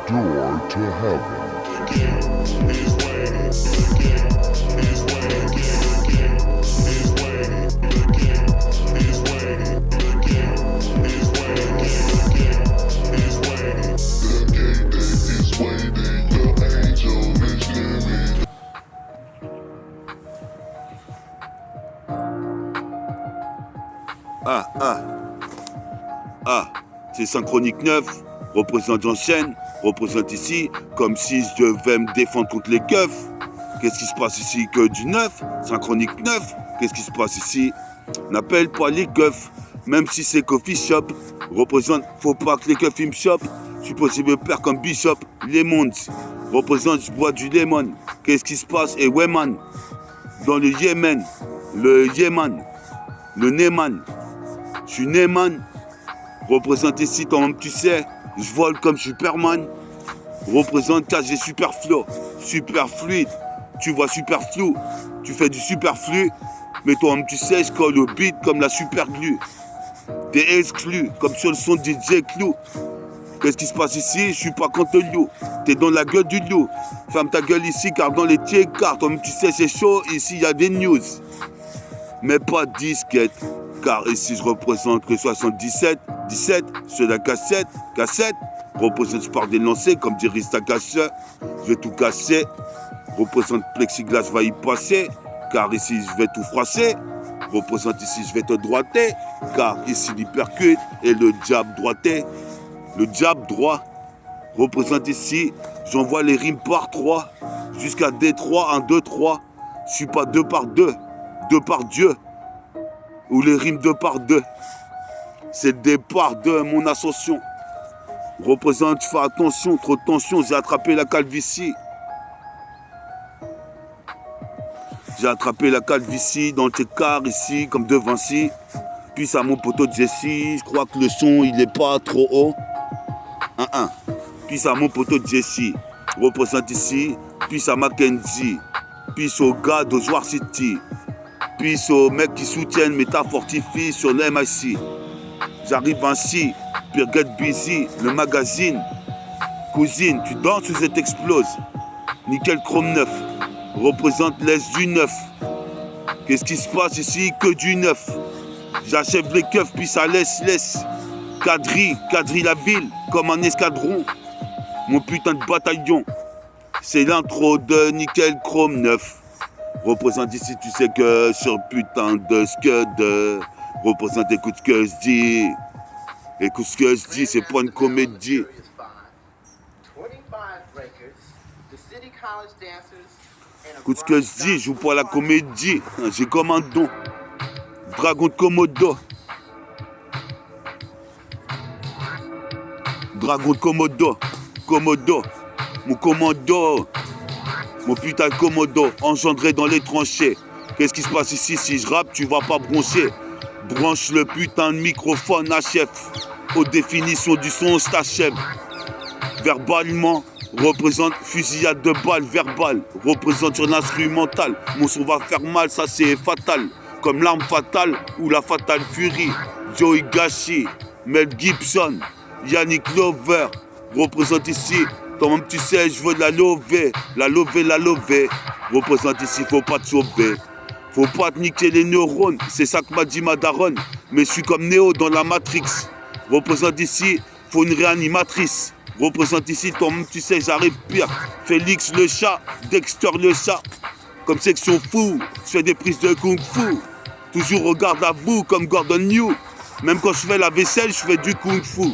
door to heaven. C'est Synchronique 9, représente j'enchaîne, représente ici, comme si je devais me défendre contre les keufs. Qu'est-ce qui se passe ici? Que du neuf, Synchronique 9, qu'est-ce qui se passe ici? N'appelle pas les keufs, même si c'est coffee shop. Représente, faut pas que les keufs ils me chopent. Je suis possible de perdre comme Bishop, Lemons. Représente, je bois du lemon. Qu'est-ce qui se passe? Et ouais man, dans le Yémen, le Neyman, je suis Neyman. Représente ici, toi-même tu sais, je vole comme Superman. Représente KG Superflow, super fluide. Tu vois super flou, tu fais du superflu. Mais toi-même tu sais, je colle au beat comme la super glue. T'es exclu, comme sur le son de DJ Clou. Qu'est-ce qui se passe ici? Je suis pas contre le loup. T'es dans la gueule du loup. Ferme ta gueule ici, car dans les tiers, car toi-même tu sais, c'est chaud. Ici, il y a des news. Mais pas de disquette. Car ici je représente le 77, 17, sur la cassette, représente je pars des lancers comme dit Rista Cache, je vais tout casser, représente plexiglas va y passer, car ici je vais tout froisser, représente ici je vais te droiter, car ici l'hypercute et le jab droité, le jab droit, représente ici, j'envoie les rimes par 3, jusqu'à D3, 1, 2, 3, je suis pas 2 par 2, 2 par Dieu. Ou les rimes 2 par 2. C'est le départ de mon ascension. Représente, fais attention, trop de tension, j'ai attrapé la calvitie. J'ai attrapé la calvitie dans tes cars ici, comme de Vinci. Puis à mon poteau Jesse, je crois que le son il est pas trop haut. Puis à mon poteau Jesse, représente ici. Puis à Mackenzie. Puis au gars de Joar City. Puis aux mecs qui soutiennent Métafortifie sur le MIC. J'arrive ainsi, puis Get Busy, le magazine. Cousine, tu danses ou ça t'explose? Nickel Chrome 9, représente l'Est du 9. Qu'est-ce qui se passe ici? Que du 9. J'achève les keufs, puis ça laisse. Quadrille la ville, comme un escadron. Mon putain de bataillon, c'est l'intro de Nickel Chrome 9. Représente ici, tu sais que sur putain de scud. Représente, écoute ce que je dis. Écoute ce que je dis, c'est pas une comédie. Écoute ce que je dis, je joue pas la comédie. J'ai comme un don. Dragon de Komodo. Dragon de Komodo. Komodo. Mon commando. Mon putain de Komodo, engendré dans les tranchées. Qu'est-ce qui se passe ici? Si je rappe, tu vas pas broncher. Branche le putain de microphone à chef. Aux définitions du son, je t'achève. Verbalement, représente fusillade de balles verbales. Représente sur l'instrumental. Mon son va faire mal, ça c'est fatal. Comme l'arme fatale ou la fatale fury. Joey Gashi, Mel Gibson, Yannick Lover. Représente ici. Toi-même tu sais, je veux la lover. Représente ici, faut pas te sauver. Faut pas te niquer les neurones, c'est ça que m'a dit ma daronne. Mais je suis comme Néo dans la Matrix. Représente ici, faut une réanimatrice. Représente ici, toi-même tu sais, j'arrive pire. Félix le chat, Dexter le chat. Comme section fou, je fais des prises de kung fu. Toujours au garde à vous comme Gordon New. Même quand je fais la vaisselle, je fais du kung fu.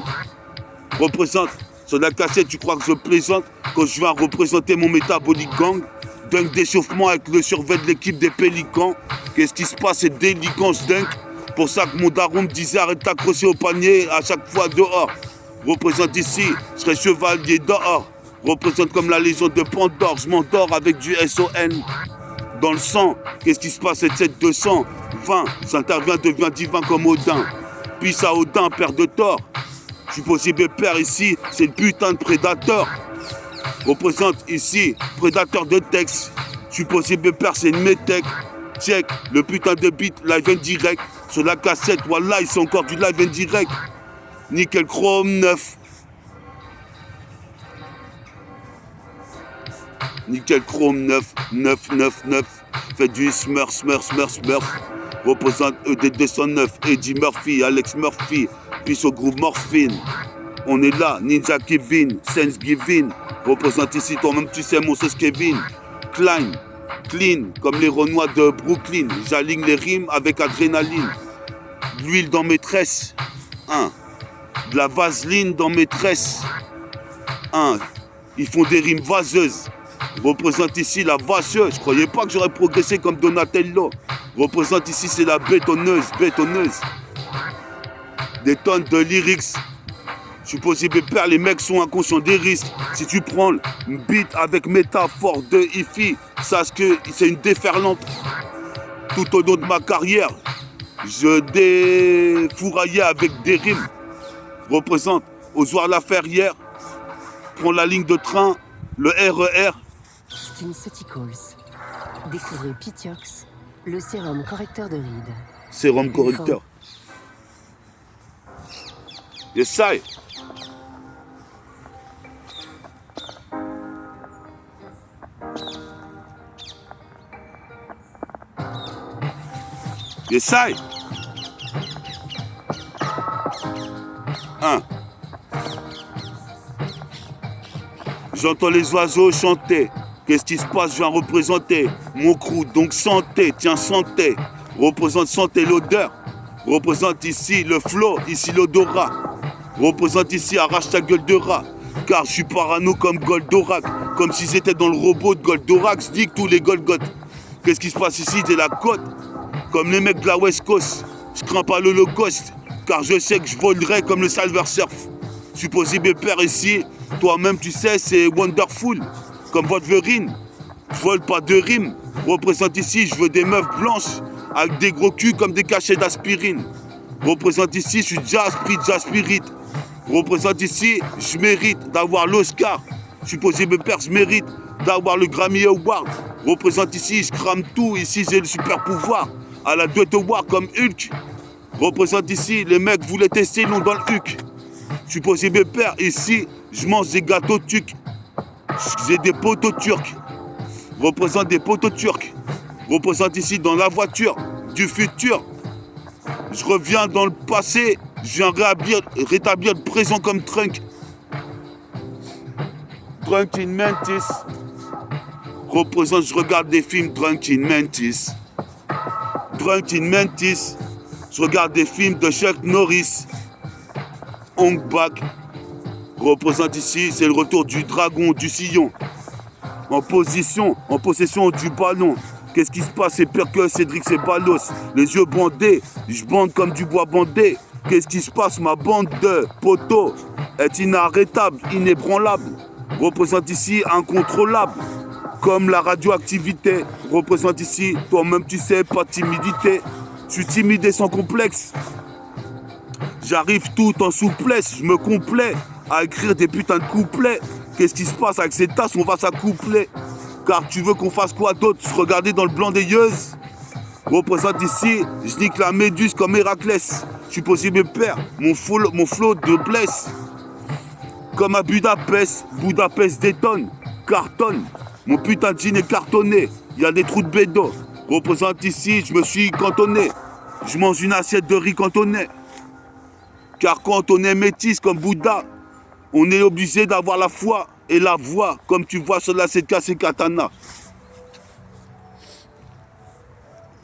Représente. Sur la cassette, tu crois que je plaisante quand je viens représenter mon métabolique gang? Dunk d'échauffement avec le survêt de l'équipe des Pélicans. Qu'est-ce qui se passe? C'est délicat, je dunk. Pour ça que mon daron me disait arrête d'accrocher au panier à chaque fois dehors. Représente ici, je serai chevalier dehors. Représente comme la légion de Pandore, je m'endors avec du SON. Dans le sang, qu'est-ce qui se passe? 7-200, 20, j'interviens, devient divin comme Odin. Puis ça Odin, père de tort. Je suis possible père ici, c'est le putain de prédateur. Représente ici, prédateur de texte. Je suis possible père, c'est une métèque. Check, le putain de beat, live en direct. Sur la cassette, voilà, c'est encore du live en direct. Nickel Chrome 9. nickel chrome 9, 9, 9, 9. Fait du smurf, smurf, smurf, smurf. Représente ED209, Eddie Murphy, Alex Murphy, puis au groupe Morphine. On est là, Ninja Kevin, Sense Giving. Représente ici, toi-même tu sais mon sauce Kevin. Klein, clean, comme les Renois de Brooklyn. J'aligne les rimes avec adrénaline. De l'huile dans mes tresses. De la vaseline dans mes tresses. Ils font des rimes vaseuses. Représente ici la vacheuse. Je croyais pas que j'aurais progressé comme Donatello. Représente ici, c'est la bétonneuse, bétonneuse. Des tonnes de lyrics. Supposé pépère, les mecs sont inconscients des risques. Si tu prends une beat avec métaphore de hi-fi, sache que c'est une déferlante. Tout au long de ma carrière, je défouraillais avec des rimes. Représente Ozoir la Ferrière. Prends la ligne de train, le RER. SkinCeuticals. Découvrez Pitiox, le sérum correcteur de rides. Sérum correcteur. Yes, I. Yes, I. J'entends les oiseaux chanter. Qu'est-ce qui se passe? Je viens représenter mon crew, donc santé, tiens santé. Représente santé l'odeur. Représente ici le flow, ici l'odorat. Représente ici arrache ta gueule de rat. Car je suis parano comme Goldorak. Comme si c'était dans le robot de Goldorak. Je dis que tous les Golgoth. Qu'est-ce qui se passe ici? C'est la côte. Comme les mecs de la West Coast. Je crains pas l'Holocauste. Car je sais que je volerai comme le Salver Surf. Supposé mes pères ici. Toi-même tu sais c'est wonderful. Comme Wolverine. Je vole pas de rimes. Représente ici, je veux des meufs blanches. Avec des gros culs comme des cachets d'aspirine. Représente ici, je suis déjà spirit. Représente ici, je mérite d'avoir l'Oscar. Supposé mes pères, je mérite d'avoir le Grammy Award. Représente ici, je crame tout. Ici, j'ai le super pouvoir. À la Duet Award comme Hulk. Représente ici, les mecs voulaient tester, l'ont dans le huc. Supposé mes pères, ici, je mange des gâteaux turcs. J'ai des poteaux turcs. Représente des poteaux turcs. Représente ici dans la voiture du futur. Je reviens dans le passé. Je viens rétablir le présent comme Trunk. Drunk in Mantis. Représente, je regarde des films Drunk in Mantis. Drunk in Mantis. Je regarde des films de Chuck Norris. Hong Bak. Représente ici, c'est le retour du dragon, du sillon. En possession du ballon. Qu'est-ce qui se passe? C'est pire que Cédric, c'est Balos. Les yeux bandés, je bande comme du bois bandé. Qu'est-ce qui se passe? Ma bande de poteaux est inarrêtable, inébranlable. Représente ici incontrôlable. Comme la radioactivité. Représente ici, toi-même tu sais, pas de timidité. Je suis timide et sans complexe. J'arrive tout en souplesse, je me complais à écrire des putains de couplets. Qu'est-ce qui se passe avec ces tasses? On va s'accoupler. Car tu veux qu'on fasse quoi d'autre? Se regarder dans le blanc des yeux. Représente ici, je nique la méduse comme Héraclès. Je suis possible mes pères, mon flot de blesse. Comme à Budapest, Budapest détonne, cartonne. Mon putain de jean est cartonné, il y a des trous de bédo. Représente ici, je me suis cantonné. Je mange une assiette de riz cantonné. Car quand on est métis comme Bouddha, on est obligé d'avoir la foi et la voix, comme tu vois sur la CK, c'est Katana.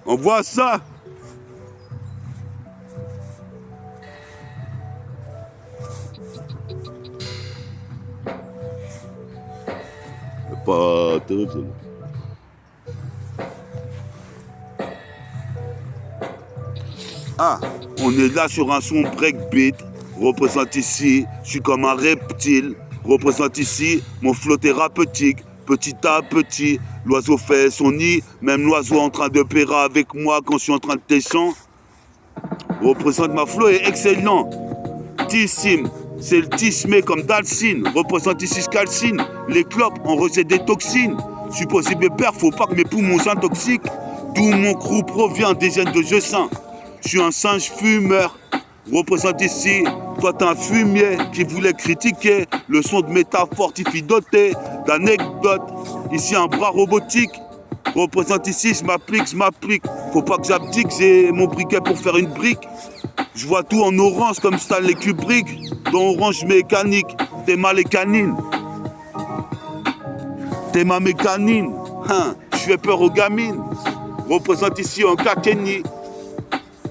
On voit ça. Pas terrible, ça. On est là sur un son breakbeat. Représente ici, je suis comme un reptile. Représente ici mon flot thérapeutique. Petit à petit, l'oiseau fait son nid. Même l'oiseau en train de périr avec moi quand je suis en train de téchant. Représente ma flow est excellent. Tissime, c'est le tismé comme Dalcine. Représente ici calcine. Les clopes en recette des toxines. Supposé mes pères, faut pas que mes poumons s'intoxiquent. D'où mon crew provient des gènes de jeu sain. Je suis un singe fumeur. Représente ici Toi t'es un fumier qui voulait critiquer le son de métaphores doté d'anecdotes. Ici un bras robotique représente ici, je m'applique. Faut pas que j'abdique, j'ai mon briquet pour faire une brique. Je vois tout en orange comme Stanley Kubrick. Dans Orange Mécanique, t'es ma les canines. T'es ma mécanine. Hein, je fais peur aux gamines. Représente ici un Kakeni.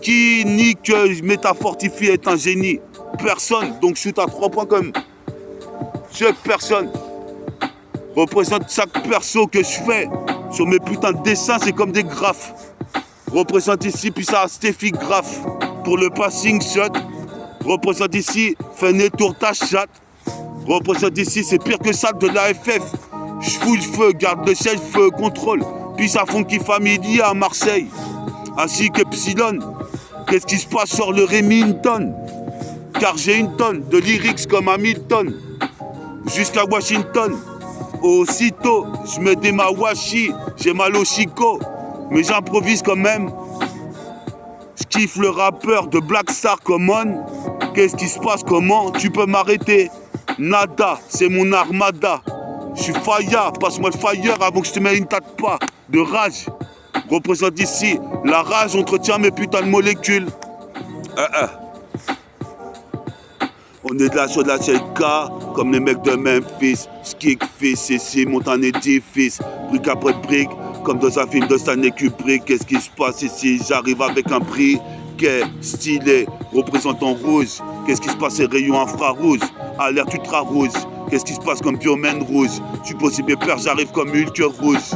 Qui nie que Métafortifie est un génie? Personne, donc shoot à 3 points comme chaque personne. Représente chaque perso que je fais. Sur mes putains de dessins, c'est comme des graphes. Représente ici, puis ça, Steffi Graph. Pour le passing shot. Représente ici, fais un tour ta chatte. Représente ici, c'est pire que ça de l'AFF. Je fous le feu, garde le self, contrôle. Puis ça Funky Family à Marseille. Ainsi que Epsilon. Qu'est-ce qui se passe sur le Remington? Car j'ai une tonne de lyrics comme Hamilton. Jusqu'à Washington. Aussitôt, je me dis ma washi, j'ai mal au chico. Mais j'improvise quand même. Je kiffe le rappeur de Black Star Common. Qu'est-ce qui se passe? Comment tu peux m'arrêter? Nada, c'est mon armada. Je suis fire, passe-moi le fire avant que je te mette une tas de pas de rage. Représente ici, la rage entretient mes putains de molécules. On est de là sur la CLK, comme les mecs de Memphis. Skik fils, ici monte un édifice. Brique après brique, comme dans un film de Stanley Kubrick. Qu'est-ce qui se passe ici? J'arrive avec un prix qu'est stylé, représentant rouge. Qu'est-ce qui se passe? Ces rayons infrarouges, alerte ultra rouge. Qu'est-ce qui se passe comme biomène rouge? Je suis possible père, j'arrive comme Hulk rouge.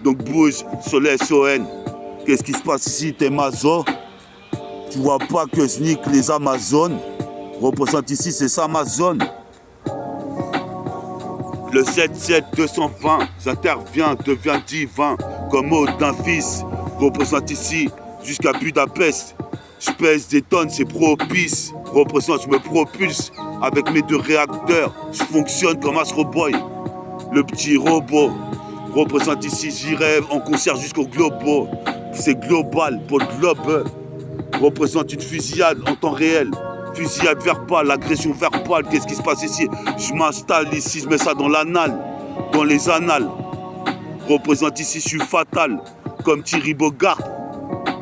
Donc bouge sur les SON. Qu'est-ce qui se passe ici? T'es mazo? Tu vois pas que je nique les Amazones? Représente ici, c'est ça ma zone. Le 7-7-220, j'interviens, deviens divin. Comme mot d'un fils. Représente ici, jusqu'à Budapest. Je pèse des tonnes, c'est propice. Représente, je me propulse. Avec mes 2 réacteurs, je fonctionne comme Astro Boy. Le petit robot. Représente ici, j'y rêve en concert jusqu'au globo. C'est global pour le globe. Représente une fusillade en temps réel. Fusillade verbale, agression verbale. Qu'est-ce qui se passe ici? Je m'installe ici, je mets ça dans l'anal. Dans les annales. Représente ici, je suis fatal. Comme Thierry Bogart.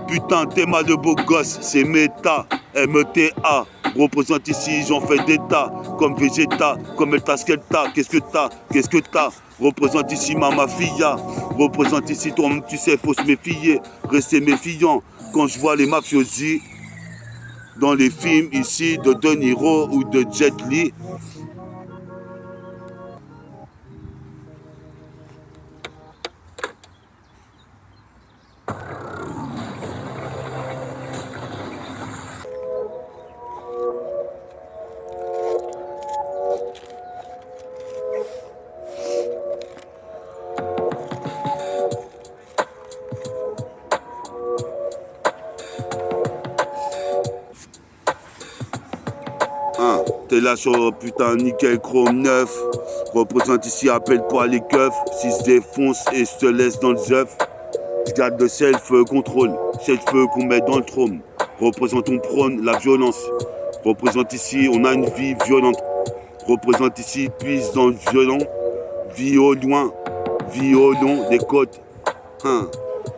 Putain, t'es mal de beau gosse. C'est méta, M-E-T-A. Représente ici, j'en fais des tas. Comme Vegeta, comme El Taskelta. Qu'est-ce que t'as? Qu'est-ce que t'as? Représente ici Mama Fia. Représente ici toi-même, tu sais, faut se méfier. Rester méfiant. Quand je vois les mafiosi dans les films ici de De Niro ou de Jet Li. T'es là sur putain nickel chrome 9. Représente ici, appelle-toi les keufs. Si je défonce et je te laisse dans le œuf. Je garde le self-control. Self qu'on met dans le trône. Représente on prône la violence. Représente ici, on a une vie violente. Représente ici, puise dans le violon. Vie au loin, vie au long des côtes.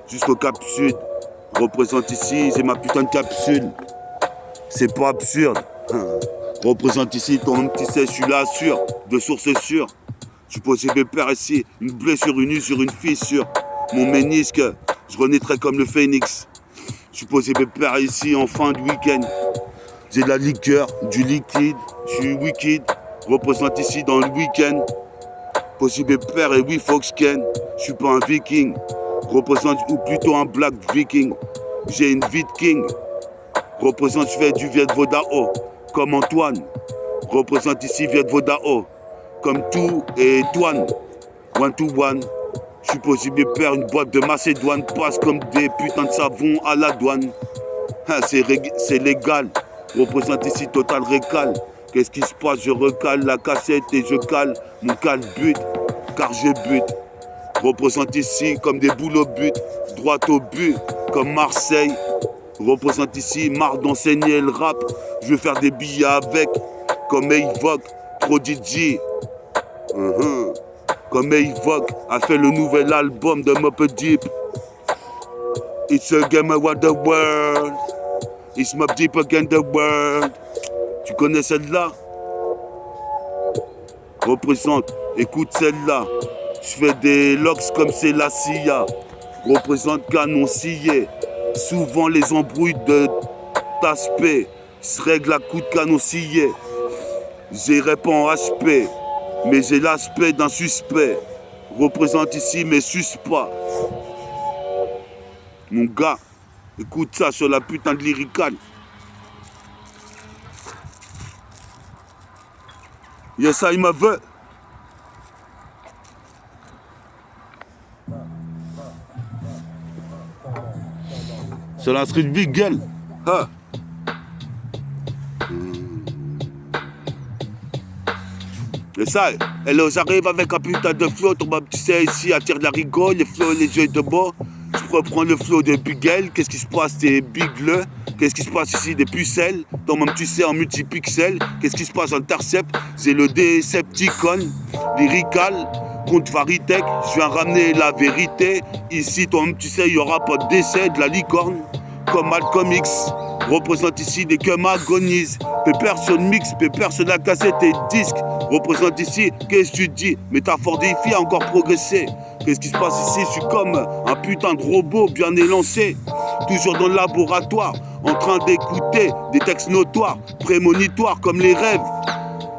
Jusqu'au Cap Sud. Représente ici, j'ai ma putain de capsule. C'est pas absurde. Représente ici, ton petit sais, je suis là sûr, de source sûre. Je suis possédé père ici, une blessure unie sur une fissure. Mon ménisque, je renaîtrai comme le phénix. Je suis possédé père ici en fin de week-end. J'ai de la liqueur, du liquide, je suis wicked. Représente ici dans le week-end. Possible père et oui, Foxken. Je suis pas un viking. Représente ou plutôt un black viking. J'ai une vie de king. Représente, je fais du Viet Vodao. Comme Antoine. Représente ici Viet Vodao. Comme tout et Douane. One to one. Je suis possible père, une boîte de Macédoine. Passe comme des putains de savon à la douane. C'est légal. Représente ici Total Récal. Qu'est-ce qui se passe? Je recale la cassette et je cale mon calbut, car je bute. Représente ici comme des boules au but, droit au but, comme Marseille. Représente ici, marre d'enseigner le rap. Je veux faire des billets avec, comme Evoque, Prodigy. Comme Evoque a fait le nouvel album de Mobb Deep. It's a game around the world. It's Mobb Deep again the world. Tu connais celle-là? Représente, écoute celle-là. Je fais des locks comme c'est la CIA. Représente canon scié. Souvent les embrouilles de t'aspect se règlent à coups de canon scié. J'irai pas en HP, mais j'ai l'aspect d'un suspect. Représente ici mes suspects. Mon gars, écoute ça sur la putain de lyrical. Yes, I me veut. C'est la street big girl. Ha. Et ça, j'arrive avec un putain de flow. Ton Mobb, tu sais, ici, attire de la rigole. Les flows, les yeux de bord. Je reprends le flow de Big L. Qu'est-ce qui se passe, des Big Le? Qu'est-ce qui se passe ici, des pucelles? Ton Mobb, tu sais, en multipixel. Qu'est-ce qui se passe, Intercept? C'est le Decepticon. Lyrical. Contre Varitech. Je viens ramener la vérité. Ici, toi-même, tu sais, il n'y aura pas de décès de la licorne. Comme Malcolm X. Représente ici des que m'agonisent. Personne mix, personne la cassette et disque. Représente ici, qu'est-ce que tu dis? Métaphore des filles a encore progressé. Qu'est-ce qui se passe ici? Je suis comme un putain de robot bien élancé. Toujours dans le laboratoire, en train d'écouter des textes notoires, prémonitoires comme les rêves.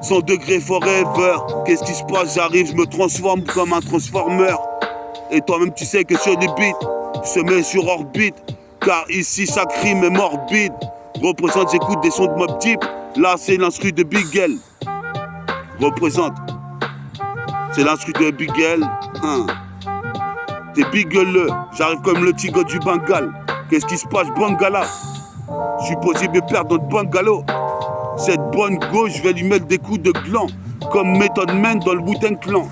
100 degrés forever. Qu'est-ce qui se passe? J'arrive, je me transforme comme un transformer. Et toi-même tu sais que sur les beats, je se mets sur orbite. Car ici chaque rime est morbide. Représente, j'écoute des sons de Mobb Deep. Là c'est l'instru de Big L. Représente. C'est l'instru de Big L. T'es bigueuleux. J'arrive comme le tigre du Bengale. Qu'est-ce qui se passe, Bangala? Je suis possible de perdre notre bungalow. Cette bonne gauche, je vais lui mettre des coups de gland. Comme Method Man dans le Wu-Tang Clan.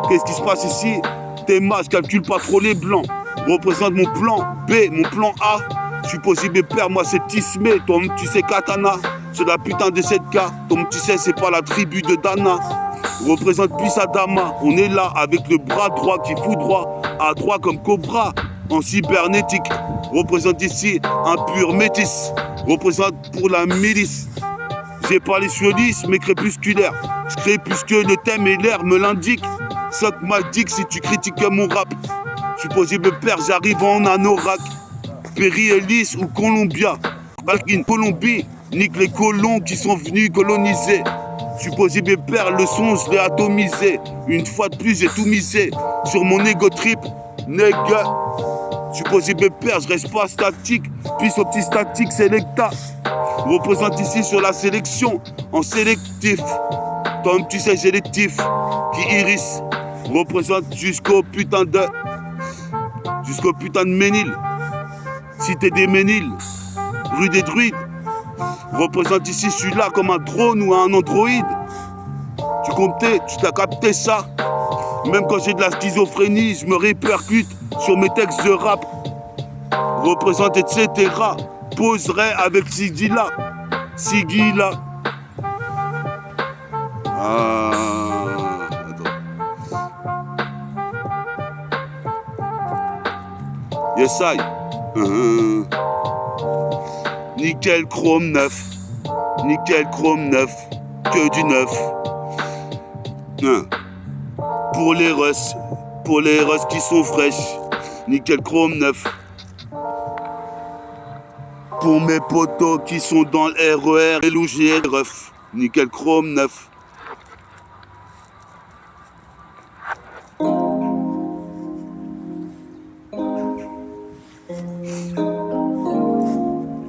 Qu'est-ce qui se passe ici? Tes masques calculent pas trop les blancs. Représente mon plan B, mon plan A. Je suis possible de perdre, moi c'est Tismé. Toi tu sais Katana, c'est la putain de 7K. Toi tu sais c'est pas la tribu de Dana. Représente Pisadama, on est là avec le bras droit qui fout droit. À droit comme Cobra, en cybernétique. Représente ici un pur métis. Représente pour la milice. J'ai pas les cheveux lisses mais crépusculaires. Je crée puisque le thème et l'air me l'indique. Sock ma dick si tu critiques mon rap. Je suis possible de perdre, j'arrive en anorak. Péry, Ellis ou Colombia. Balkin, Colombie, nique les colons qui sont venus coloniser. Je suis possible de perdre, le son, je l'ai atomisé. Une fois de plus, j'ai tout misé sur mon ego trip, nègre. Je suis possible de perdre, je reste pas statique. Puis au petit statique, sélecta. Représente ici sur la sélection, en sélectif. Toi-même, tu sais, j'ai les tifs qui iris. Représente jusqu'au putain de Ménil. Cité des Ménil, rue des Druides. Représente ici, je suis là comme un drone ou un androïde. Tu comptais, tu t'as capté ça. Même quand j'ai de la schizophrénie, je me répercute sur mes textes de rap. Représente, etc. Poserai avec Sigila. Sigila. Attends. Yes, I. Nickel chrome 9. Nickel chrome 9. Que du neuf. Pour les russes qui sont fraîches. Nickel chrome 9. Pour mes potos qui sont dans le RER et l'OGL ref. Nickel chrome 9.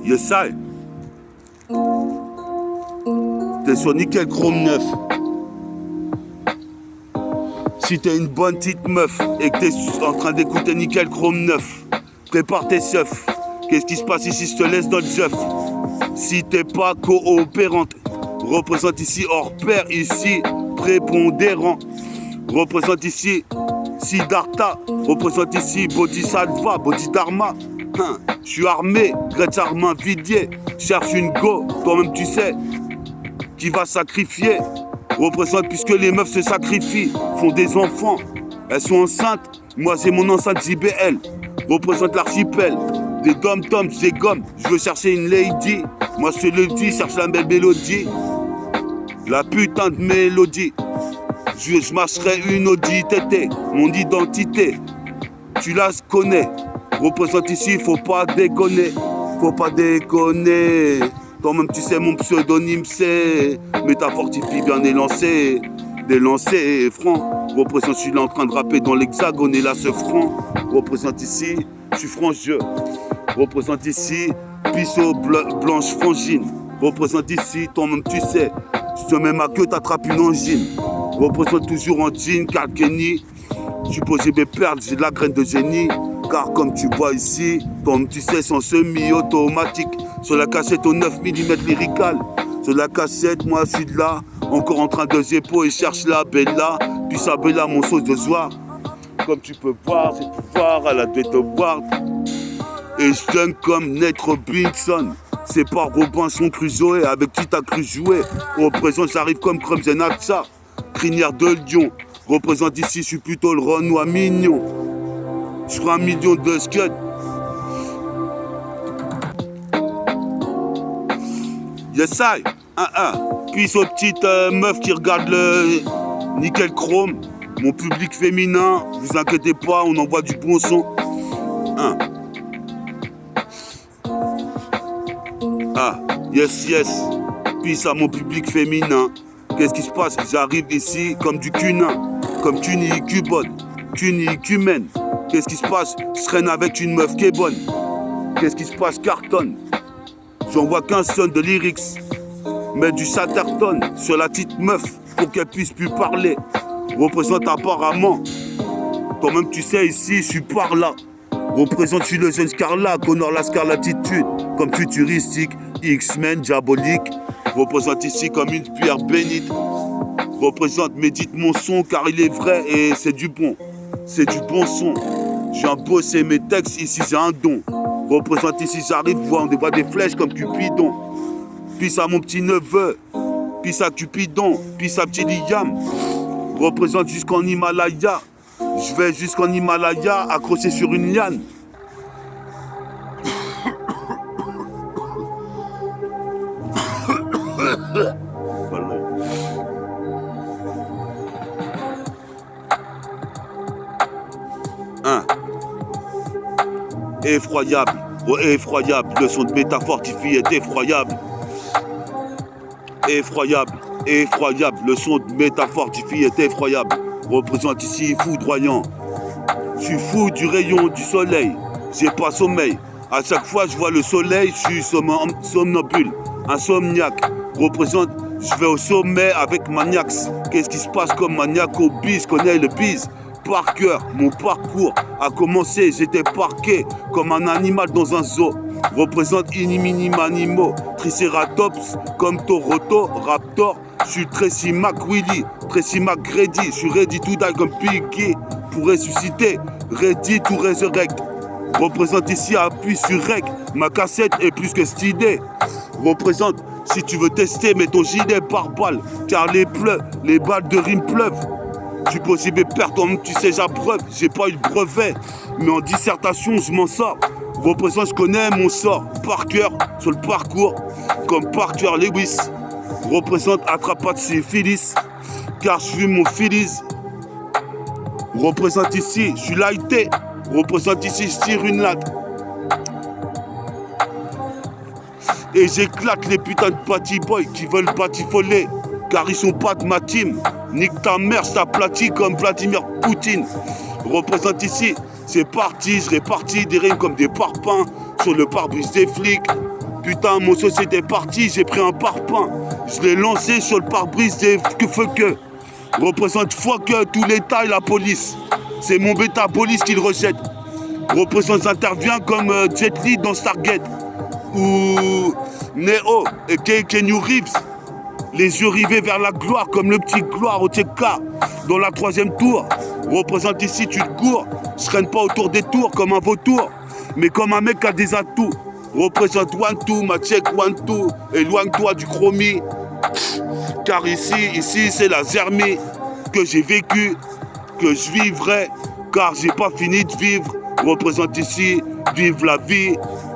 Yes, I. T'es sur Nickel Chrome 9. Si t'es une bonne petite meuf et que t'es en train d'écouter Nickel Chrome 9, prépare tes seufs. Qu'est-ce qui se passe ici? Je te laisse dans le jeuf. Si t'es pas coopérante, représente ici hors pair, ici prépondérant. Représente ici Siddhartha, représente ici Bodhisattva, Bodhidharma. Je Je suis armé, Gretz Armain Vidier. Cherche une go, toi-même tu sais, qui va sacrifier. Représente puisque les meufs se sacrifient, font des enfants. Elles sont enceintes, moi j'ai mon enceinte JBL. Représente l'archipel, des dom-toms, des gommes. Je veux chercher une lady, moi je te le dis, cherche la belle mélodie. La putain de mélodie. Je marcherai une Audi TT, mon identité. Tu la connais. Représente ici, faut pas déconner. Faut pas déconner. Toi-même tu sais mon pseudonyme c'est. Mais ta fortifie bien élancé. Délancé et franc. Représente, je suis là en train de rapper dans l'hexagone et là ce franc. Représente ici, je suis franc jeu. Représente ici, Pissot blanche frangine. Représente ici, toi-même tu sais. Je te mets ma queue, t'attrapes une angine. Représente toujours en jean, Carl Kenny. Supposé mes perles, j'ai de la graine de génie. Car comme tu vois ici, toi-même tu sais, c'est en semi-automatique. Sur la cassette au 9 mm lyrical. Sur la cassette, moi je suis de là. Encore en train de zépo et cherche la Bella. Puis ça Bella, mon sauce de soir. Comme tu peux voir, j'ai pu voir à la tête au board. Et je donne comme Nate Robinson. C'est pas Robinson Crusoe avec qui t'as cru jouer. Représente, j'arrive comme Crumbs et Natsa. Crinière de Lyon. Représente ici, je suis plutôt le Renoir mignon. Je ferai 1 million de scuds. Yes I. Puis aux petites meufs qui regardent le nickel chrome. Mon public féminin, vous inquiétez pas, on envoie du bon son. Yes. Puis à mon public féminin. Qu'est-ce qui se passe? J'arrive ici comme du cunin, comme Tuni Cubone, Tuni Cumène. Qu'est-ce qui se passe? Je traîne avec une meuf qui est bonne. Qu'est-ce qui se passe? Cartonne. J'en vois qu'un son de lyrics. Mets du Saturton sur la petite meuf pour qu'elle puisse plus parler. Représente apparemment. Toi-même tu sais ici, je suis par là. Représente, je suis le jeune Scarla, qu'honore la scarlatitude. Comme futuristique, X-Men, diabolique. Représente ici comme une pierre bénite. Représente, médite mon son car il est vrai et c'est du bon. C'est du bon son. Je viens bosser mes textes, ici j'ai un don. Représente ici, j'arrive, on dévoile des flèches comme Cupidon. Puis à mon petit neveu, puis à Cupidon, puis à petit Liam. Représente jusqu'en Himalaya. Je vais jusqu'en Himalaya, accroché sur une liane. Effroyable, effroyable, le son de métafortifie est effroyable. Effroyable, le son de métafortifie est effroyable. Représente ici foudroyant. Je suis fou du rayon du soleil, j'ai pas sommeil. À chaque fois je vois le soleil, je suis somnambule, insomniaque. Représente, je vais au sommet avec Maniax. Qu'est-ce qui se passe comme maniaque au bis, connais le bis. Par cœur, mon parcours a commencé, j'étais parqué comme un animal dans un zoo. Représente Iniminimanimo, Triceratops, comme Toroto, Raptor. Je suis Tracy McWilly, Tracy McGrady. Je suis ready to die comme Piggy pour ressusciter, ready to resurrect. Représente ici, appuie sur rec. Ma cassette est plus que cette idée. Représente, si tu veux tester, mets ton gilet par balle. Car les balles de rime pleuvent. Je suis possible perdre, toi-même tu sais j'abreuve. J'ai pas eu le brevet, mais en dissertation je m'en sors. Représente, je connais mon sort par cœur sur le parcours, comme Parker Lewis. Représente, attrape pas de syphilis, car je suis mon Phyllis. Représente ici, je suis lighté. Représente ici, je tire une latte. Et j'éclate les putains de party boys qui veulent batifoler, car ils sont pas de ma team. Nique ta mère, je t'aplatis comme Vladimir Poutine. Représente ici, c'est parti, je répartis des rimes comme des parpaings sur le pare-brise des flics. Putain, mon société est parti, j'ai pris un parpaing. Je l'ai lancé sur le pare-brise des que. Représente fuck tous les tailles, la police. C'est mon bêta police qui le rejette. Représente, j'interviens comme Jet Li dans Stargate. Ou Neo et Keanu Reeves. Les yeux rivés vers la gloire comme le petit gloire au TK dans la 3e tour. Représente ici, tu te cours. Je traîne pas autour des tours comme un vautour. Mais comme un mec qui a des atouts, représente one two, ma check one two, éloigne-toi du chromie. Car ici c'est la zermie que j'ai vécu, que je vivrai, car j'ai pas fini de vivre. Représente ici, vive la vie,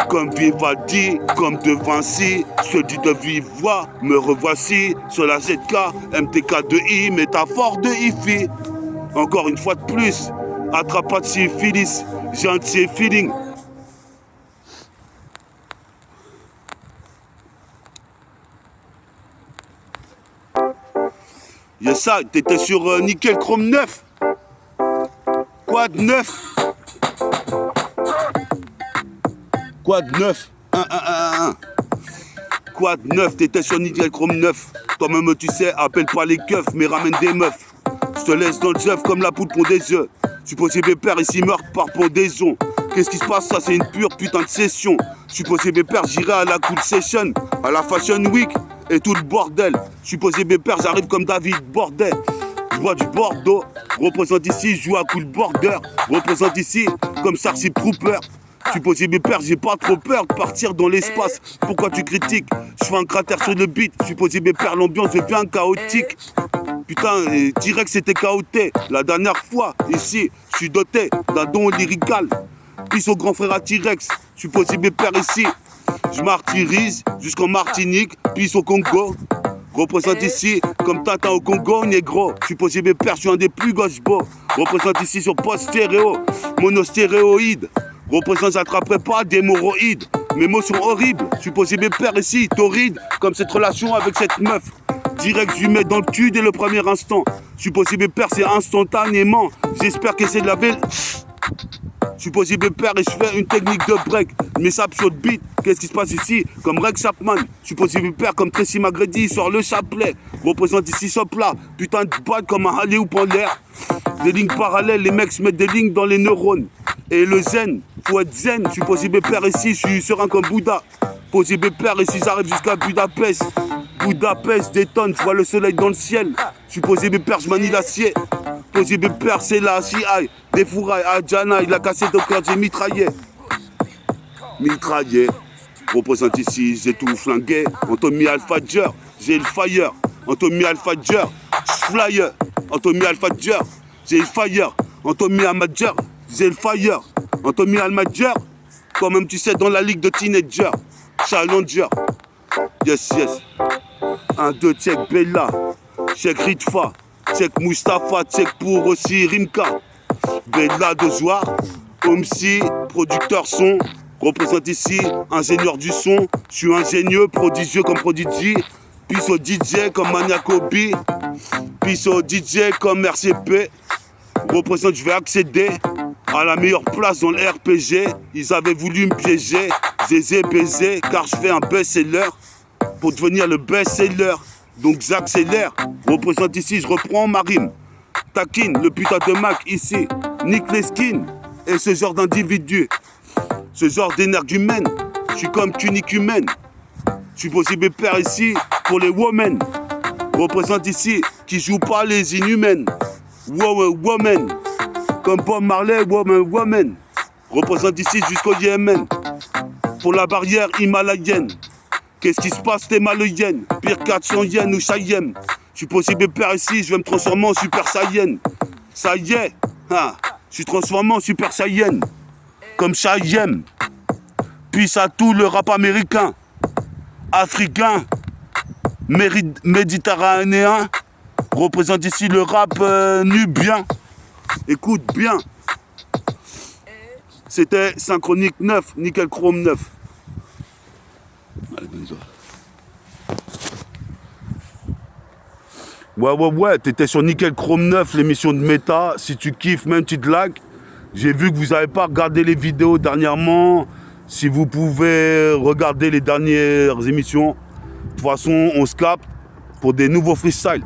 comme Vivaldi, comme De Vinci. Je te dis de vive voix, me revoici sur la ZK, MTK de I, métaphore de IFI. Encore une fois de plus, attrape pas de syphilis, j'ai un de ces feelings. Yes, ça, t'étais sur nickel chrome 9. Quoi de 9? Quoi de 9? 1. Quoi de 9? T'étais sur nickel chrome 9. Toi-même, tu sais, appelle pas les keufs, mais ramène des meufs. Je te laisse dans le œuf comme la poule pond des œufs. Supposé mes pères ici meurent par pendaison. Qu'est-ce qui se passe? Ça, c'est une pure putain de session. Supposé mes pères, j'irai à la Cool Session, à la Fashion Week et tout le bordel. Supposé mes pères, j'arrive comme David Bordel. Je bois du Bordeaux. Représente ici, je joue à Cool Border. Représente ici comme Starship Trooper. Supposé mes pères, j'ai pas trop peur de partir dans l'espace. Pourquoi tu critiques? Je fais un cratère sur le beat. Supposé mes pères, l'ambiance devient chaotique. Putain, direct c'était chaoté. La dernière fois, ici, je suis doté d'un don lyrical. Puis au grand frère à T-Rex. Supposé mes pères ici. Je martyrise jusqu'en Martinique, puis au Congo. Représente ici comme Tintin au Congo, négro. Supposé mes pères, je suis un des plus gauche beaux. Représente ici sur post stéréo, monostéréoïde. Représente, j'attraperai pas d'hémorroïdes. Mes mots sont horribles. Supposé mes pères ici, torrides, comme cette relation avec cette meuf. Direct, je lui mets dans le cul dès le premier instant. Supposé mes pères, c'est instantanément. J'espère que c'est de la belle. Supposé mes pères et je fais une technique de break. Mais ça sur le beat. Qu'est-ce qui se passe ici? Comme Rex Chapman. Supposé mes pères comme Tracy McGrady sort le chapelet. Représente ici ce plat. Putain de bad comme un Halley ou en l'air. Des lignes parallèles, les mecs se mettent des lignes dans les neurones. Et le zen, faut être zen. Supposé mes pères ici, je suis serein comme Bouddha. Posé mes pères ici, j'arrive jusqu'à Budapest. Budapest détonne, je vois le soleil dans le ciel. Supposé mes pères, je manie l'acier. Posé mes pères, c'est la CI. Des fourrailles à Jana, il a cassé au cœur, j'ai mitraillé. Mitraillé. Représente ici, j'ai tout flingué. Anthony Alpha-Djer, j'ai le fire. Anthony Alpha-Djer, flyer. Anthony Alpha-Djer, j'ai le fire. Anthony Alpha-Djer, j'ai le fire. Anthony Alpha-Djer, quand même tu sais, dans la ligue de teenagers. Challenger. Yes, yes. 1, 2, check Bella. Check Ritfa. Check Mustapha. Check pour aussi Rimka. Bella de Joie. Omsi, producteur son. Représente ici, ingénieur du son. Je suis ingénieux, prodigieux comme Prodigy. Puis au DJ comme Maniacobi. Puis au DJ comme RCP. Représente, je vais accéder à la meilleure place dans le RPG. Ils avaient voulu me piéger. Zézé baiser, car je fais un best-seller. Pour devenir le best-seller. Donc j'accélère. Représente ici, je reprends ma rime. Taquine, le putain de Mac ici. Nique les skins. Et ce genre d'individu. Ce genre d'énergumène. Je suis comme tunique humaine. Je suis posé mes pères ici pour les women. Représente ici qui joue pas les inhumaines. Woman. Comme Bob Marley, woman. Représente ici jusqu'au Yémen. Pour la barrière himalayenne. Qu'est-ce qui se passe, t'es maloyenne? Pire 400 yens ou Chayem. Je suis posé mes pères ici, je vais me transformer en Super Saiyan. Ça y est, hein, je suis transformé en Super Saiyan. Comme Chayem. Puis à tout le rap américain, africain, méditerranéen. Représente ici le rap nubien. Écoute bien. C'était Synchronique 9, Nickel Chrome 9. Allez, bonne soirée. Ouais, t'étais sur Nickel Chrome 9, l'émission de méta. Si tu kiffes, même tu te lags. J'ai vu que vous n'avez pas regardé les vidéos dernièrement. Si vous pouvez regarder les dernières émissions. De toute façon, on se capte pour des nouveaux freestyles.